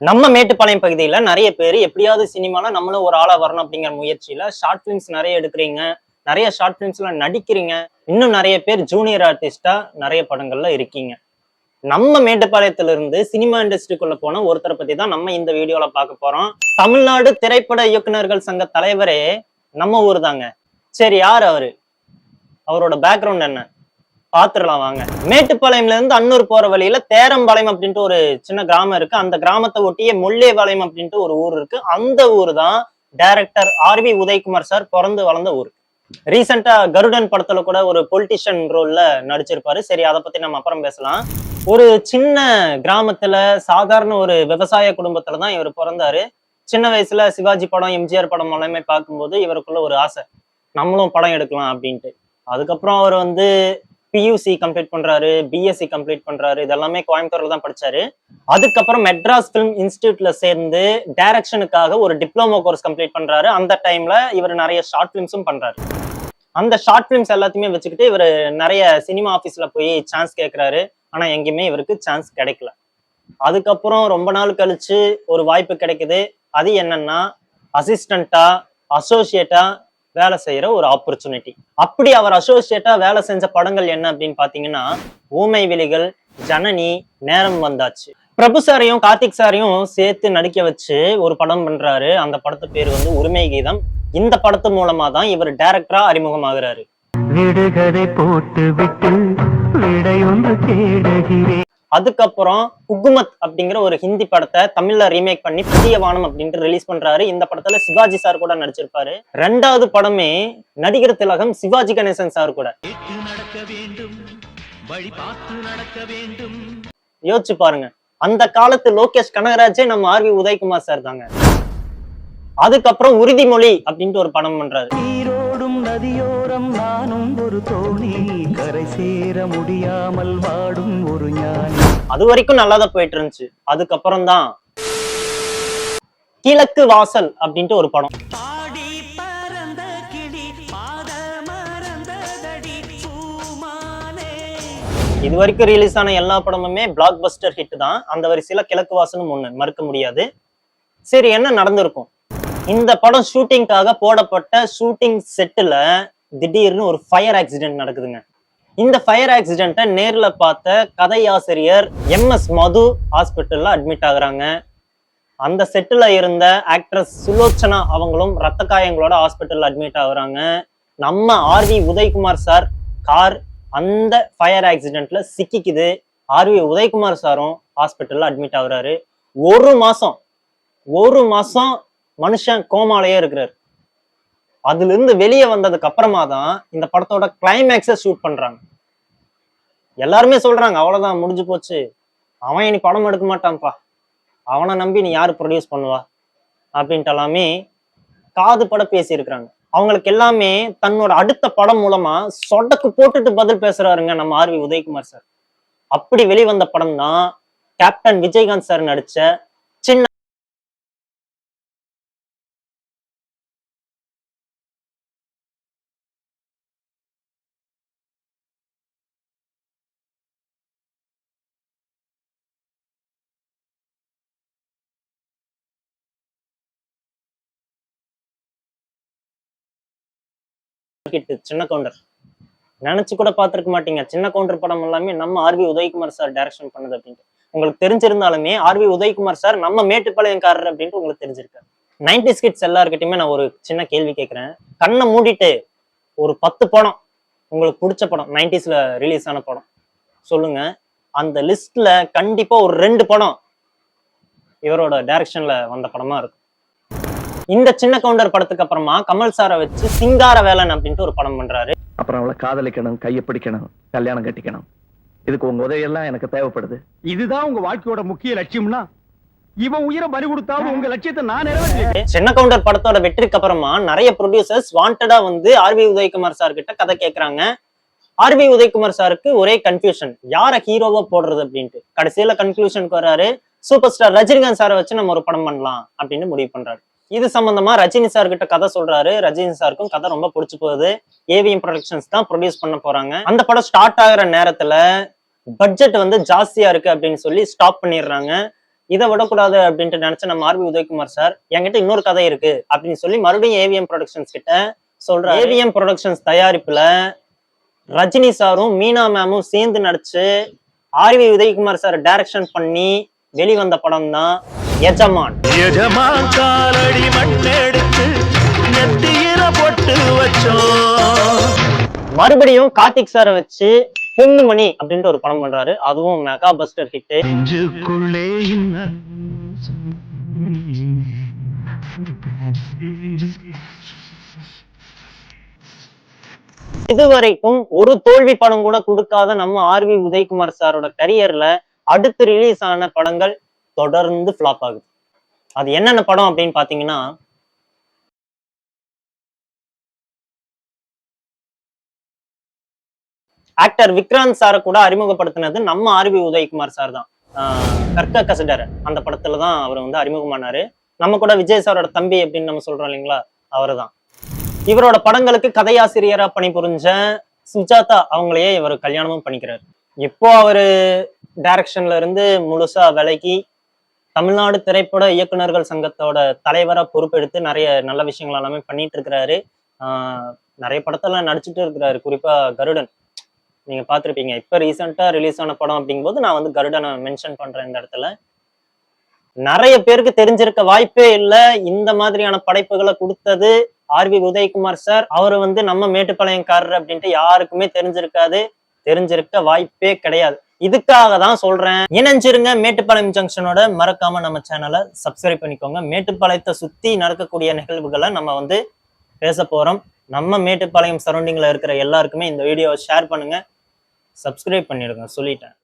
நம்ம மேட்டுப்பாளையம் பகுதியில நிறைய பேர் எப்படியாவது சினிமால நம்மளும் ஒரு ஆளா வரணும் அப்படிங்கிற முயற்சியில ஷார்ட் பிலிம்ஸ் நிறைய எடுக்கிறீங்க. நிறைய ஷார்ட் பிலிம்ஸ்ல நடிக்கிறீங்க. இன்னும் நிறைய பேர் ஜூனியர் ஆர்டிஸ்டா நிறைய படங்கள்ல இருக்கீங்க. நம்ம மேட்டுப்பாளையத்துல இருந்து சினிமா இண்டஸ்ட்ரிக்குள்ள போன ஒருத்தரை பத்தி தான் நம்ம இந்த வீடியோல பார்க்க போறோம். தமிழ்நாடு திரைப்பட இயக்குனர்கள் சங்க தலைவரே நம்ம ஊர் தாங்க. சரி, யார் அவரு? அவரோட பேக்ரவுண்ட் என்ன பாத்துடலாம் வாங்க. மேட்டுப்பாளையம்ல இருந்து அன்னூர் போற வழியில தேரம்பாளையம் அப்படின்ட்டு ஒரு சின்ன கிராமம் இருக்கு. அந்த கிராமத்தை ஒட்டியே முல்லேபாளையம் அப்படின்ட்டு ஒரு ஊர் இருக்கு. அந்த ஊர் தான் டைரக்டர் ஆர்.வி. உதயகுமார் சார் பிறந்து வளர்ந்த ஊர். ரீசெண்டா கருடன் படத்துல கூட ஒரு பொலிட்டிஷியன் ரோல்ல நடிச்சிருப்பாரு. சரி, அதை பத்தி நம்ம அப்புறம் பேசலாம். ஒரு சின்ன கிராமத்துல சாதாரண ஒரு விவசாய குடும்பத்துல தான் இவர் பிறந்தாரு. சின்ன வயசுல சிவாஜி படம், எம்ஜிஆர் படம் எல்லாமே பார்க்கும்போது இவருக்குள்ள ஒரு ஆசை, நம்மளும் படம் எடுக்கலாம் அப்படின்ட்டு. அதுக்கப்புறம் அவர் பியூசி கம்ப்ளீட் பண்றாரு, பிஎஸ்சி கம்ப்ளீட் பண்றாரு. இதெல்லாமே கோயம்புத்தூர்ல தான் படிச்சாரு. அதுக்கப்புறம் மெட்ராஸ் பிலிம் இன்ஸ்டிடியூட்ல சேர்ந்து டைரக்ஷனுக்காக ஒரு டிப்ளமோ கோர்ஸ் கம்ப்ளீட் பண்றாரு. அந்த டைம்ல இவர் நிறைய ஷார்ட் பிலிம்ஸும் பண்றாரு. அந்த ஷார்ட் பிலிம்ஸ் எல்லாத்தையுமே வச்சுக்கிட்டு இவர் நிறைய சினிமா ஆபீஸ்ல போய் சான்ஸ் கேட்கிறாரு. ஆனா எங்கேயுமே இவருக்கு சான்ஸ் கிடைக்கல. அதுக்கப்புறம் ரொம்ப நாள் கழிச்சு ஒரு வாய்ப்பு கிடைக்குது. அது என்னன்னா, அசிஸ்டண்டா அசோசியேட்டா வேலை செய்யற ஒரு ஆப்பர்ச்சுனிட்டி. அப்படி அவர் அசோசியேட்டா வேலை செஞ்ச படங்கள் என்ன அப்படின்னு பாத்தீங்கன்னா, ஊமை விழிகள், ஜனனி, நேரம் வந்தாச்சு. பிரபு சாரையும் கார்த்திக் சாரையும் சேர்த்து நடிக்க வச்சு ஒரு படம் பண்றாரு. அந்த படத்து பேர் உரிமை கீதம். இந்த படத்து மூலமா தான் இவர் டைரக்டரா அறிமுகமாகிறாரு. அதுக்கப்புறம் குக்குமத் அப்படிங்கிற ஒரு ஹிந்தி படத்தை தமிழ்ல ரீமேக் பண்ணி புதிய வானம் அப்படின்ட்டு ரிலீஸ் பண்றாரு. இந்த படத்துல சிவாஜி சார் கூட நடிச்சிருப்பாரு. ரெண்டாவது படமே நடிகர் திலகம் சிவாஜி கணேசன் சார் கூட. யோசிச்சு பாருங்க, அந்த காலத்து லோகேஷ் கனகராஜே நம்ம ஆர்.வி. உதயகுமார் சார் தாங்க. அதுக்கப்புறம் உறுதிமொழி அப்படின்ட்டு ஒரு படம் பண்றாரு. நதியோரம் நானும் ஒரு தோணி, கரை சேர முடியாமல் வாடும் ஒரு ஞானி. அது வரைக்கும் நல்லாதான் போயிட்டு இருந்துச்சு. அதுக்கப்புறம் தான் கிழக்கு வாசல் அப்படின்ட்டு ஒரு படம். இது வரைக்கும் ரிலீஸ் ஆன எல்லா படமுமே பிளாக் பஸ்டர் ஹிட் தான். அந்த வரிசையில கிழக்கு வாசலும் ஒண்ணு மறுக்க முடியாது. சரி, என்ன நடந்திருக்கும்? இந்த படம் ஷூட்டிங்காக போடப்பட்ட ஷூட்டிங் செட்டுல திடீர்னு ஒரு ஃபயர் ஆக்சிடென்ட் நடக்குதுங்க. இந்த ஃபயர் ஆக்சிடென்ட்டை நேர்ல பார்த்த கதையாசிரியர் எம்.எஸ். மது ஹாஸ்பிட்டல்ல அட்மிட் ஆகுறாங்க. அந்த செட்டுல இருந்த ஆக்ட்ரஸ் சுலோச்சனா அவங்களும் ரத்த காயங்களோட ஹாஸ்பிட்டல்ல அட்மிட் ஆகுறாங்க. நம்ம ஆர்.வி. உதயகுமார் சார் கார் அந்த ஃபயர் ஆக்சிடென்ட்ல சிக்கிக்குது. ஆர்.வி. உதயகுமார் சாரும் ஹாஸ்பிட்டல்ல அட்மிட் ஆகுறாரு. ஒரு மாசம் மனுஷன் கோமாலேயே இருக்கிறார். அதுல இருந்து வெளியே வந்ததுக்கு அப்புறமா தான் இந்த படத்தோட கிளைமேக்ஸை ஷூட் பண்றாங்க. எல்லாருமே சொல்றாங்க, அவ்வளவுதான், முடிஞ்சு போச்சு, அவன் இனி படம் எடுக்க மாட்டான்ப்பா, அவனை நம்பி நீ யாரு ப்ரொடியூஸ் பண்ணுவா அப்படின்ட்டு எல்லாமே காது பட பேசி இருக்கிறாங்க. அவங்களுக்கு எல்லாமே தன்னோட அடுத்த படம் மூலமா சொடக்கு போட்டுட்டு பதில் பேசுறாருங்க நம்ம ஆர்.வி. உதயகுமார் சார். அப்படி வெளிவந்த படம் தான் கேப்டன் விஜயகாந்த் சார் நடிச்ச சின்ன. சின்ன கவுண்டர் நினைச்சு கூட பார்த்திருக்க மாட்டீங்க. சின்ன கவுண்டர் படம் எல்லாமே நம்ம ஆர்.வி. உதயகுமார் சார் டைரக்ஷன் பண்ணது அப்படின்ட்டு உங்களுக்கு தெரிஞ்சிருந்தாலுமே ஆர்.வி. உதயகுமார் சார் நம்ம மேட்டுப்பாளையம்காரர் அப்படின்ட்டு உங்களுக்கு தெரிஞ்சிருக்காரு. 90s கிட்ஸ் எல்லாருக்கிட்டையுமே நான் ஒரு சின்ன கேள்வி கேட்கிறேன். கண்ணை மூடிட்டு ஒரு 10 படம் உங்களுக்கு பிடிச்ச படம் 90sல ரிலீஸ் ஆன படம் சொல்லுங்க. அந்த லிஸ்ட்ல கண்டிப்பா ஒரு 2 படம் இவரோட டைரக்ஷன்ல வந்த படமா இருக்கும். இந்த சின்ன கவுண்டர் படத்துக்கு அப்புறமா கமல் சாரை வச்சு சிங்கார வேலன் அப்படின்ட்டு ஒரு படம் பண்றாரு. அப்புறம் அவளை காதலிக்கணும், கையை பிடிக்கணும், கல்யாணம் கட்டிக்கணும். இதுக்கு உங்க உதவியெல்லாம் எனக்கு தேவைப்படுது. இதுதான் உங்க வாழ்க்கையோட முக்கிய லட்சியம்னா இவன் உயிரை பலி கொடுத்தாலும் உங்க லட்சியத்தை நான் நிறைவேற்றேன். சின்ன கவுண்டர் படத்தோட வெற்றிக்கு அப்புறமா நிறைய ப்ரொடியூசர்ஸ் வாண்டடா ஆர்.வி. உதயகுமார் சார் கிட்ட கதை கேட்கறாங்க. ஆர்.வி. உதயகுமார் சாருக்கு ஒரே கன்ஃபியூஷன், யார ஹீரோவா போடுறது அப்படின்ட்டு. கடைசியில கன்க்ளூஷனுக்கு வராரு, சூப்பர் ஸ்டார் ரஜினிகாந்த் சாரை வச்சு நம்ம ஒரு படம் பண்ணலாம் அப்படின்னு முடிவு பண்றாரு. இது சம்பந்தமா ரஜினி சார் கிட்ட கதை சொல்றாரு. ரஜினி சாருக்கும் கதை ரொம்ப பிடிச்சு போகுது. ஏவிஎம் ப்ரொடக்ஷன்ஸ் தான் ப்ரொடியூஸ் பண்ண போறாங்க. அந்த படம் ஸ்டார்ட் ஆகுற நேரத்துல பட்ஜெட் ஜாஸ்தியா இருக்கு அப்படின்னு சொல்லி ஸ்டாப் பண்ணிடுறாங்க. இதை விடக்கூடாது அப்படின்ட்டு நினைச்ச நம்ம ஆர்வி உதயகுமார் சார் என்கிட்ட இன்னொரு கதை இருக்கு அப்படின்னு சொல்லி மறுபடியும் ஏவிஎம் ப்ரொடக்ஷன்ஸ் கிட்ட சொல்ற. ஏவிஎம் ப்ரொடக்ஷன்ஸ் தயாரிப்புல ரஜினி சாரும் மீனா மேமும் சேர்ந்து நடிச்சு ஆர்வி உதயகுமார் சார் டைரக்ஷன் பண்ணி வெளிவந்த படம் தான் எஜமான். மறுபடியும் கார்த்திக் சாரை வச்சு பொண்ணுமணி அப்படின்ட்டு ஒரு படம் பண்றாரு. அதுவும் மெகா பஸ்டர் ஹிட். இதுவரைக்கும் ஒரு தோல்வி படம் கூட கொடுக்காத நம்ம ஆர்வி உதயகுமார் சாரோட கரியர்ல அடுத்து ரிலீஸ் ஆன படங்கள் தொடர்ந்து ஃபிளாப் ஆகுது. அது என்னென்ன படம் அப்படின்னு பாத்தீங்கன்னா, ஆக்டர் விக்ராந்த் சாரை கூட அறிமுகப்படுத்தினது நம்ம ஆர்வி உதயகுமார் சார் தான். கற்க கசடர் அந்த படத்துல தான் அவர் வந்து அறிமுகமானாரு. நம்ம கூட விஜய் சாரோட தம்பி அப்படின்னு நம்ம சொல்றோம் இல்லைங்களா, அவரு தான். இவரோட படங்களுக்கு கதையாசிரியரா பணிபுரிஞ்ச சுஜாதா அவங்களையே இவர் கல்யாணமும் பண்ணிக்கிறாரு. இப்போ அவரு டைரக்ஷன்ல இருந்து முழுசா விலகி தமிழ்நாடு திரைப்பட இயக்குநர்கள் சங்கத்தோட தலைவரா பொறுப்பெடுத்து நிறைய நல்ல விஷயங்கள் எல்லாமே பண்ணிட்டு இருக்கிறாரு. நிறைய படத்தெல்லாம் நடிச்சுட்டு இருக்கிறாரு. குறிப்பா கருடன் நீங்க பாத்திருப்பீங்க. இப்ப ரீசெண்டா ரிலீஸ் ஆன படம் அப்படிங்கும்போது நான் வந்து கருடனை மென்ஷன் பண்றேன் இந்த இடத்துல. நிறைய பேருக்கு தெரிஞ்சிருக்க வாய்ப்பே இல்லை. இந்த மாதிரியான படைப்புகளை கொடுத்தது ஆர்வி உதயகுமார் சார். அவரு வந்து நம்ம மேட்டுப்பாளையம்காரர் அப்படின்ட்டு யாருக்குமே தெரிஞ்சிருக்க வாய்ப்பே கிடையாது. இதுக்காக தான் சொல்றேன், இணைஞ்சிருங்க மேட்டுப்பாளையம் ஜங்ஷனோட. மறக்காம நம்ம சேனலை சப்ஸ்கிரைப் பண்ணிக்கோங்க. மேட்டுப்பாளையத்தை சுத்தி நடக்கக்கூடிய நிகழ்வுகளை நம்ம வந்து பேச போறோம். நம்ம மேட்டுப்பாளையம் சரௌண்டிங்ல இருக்கிற எல்லாருக்குமே இந்த வீடியோவை ஷேர் பண்ணுங்க, சப்ஸ்கிரைப் பண்ணிடுங்க சொல்லிட்டேன்.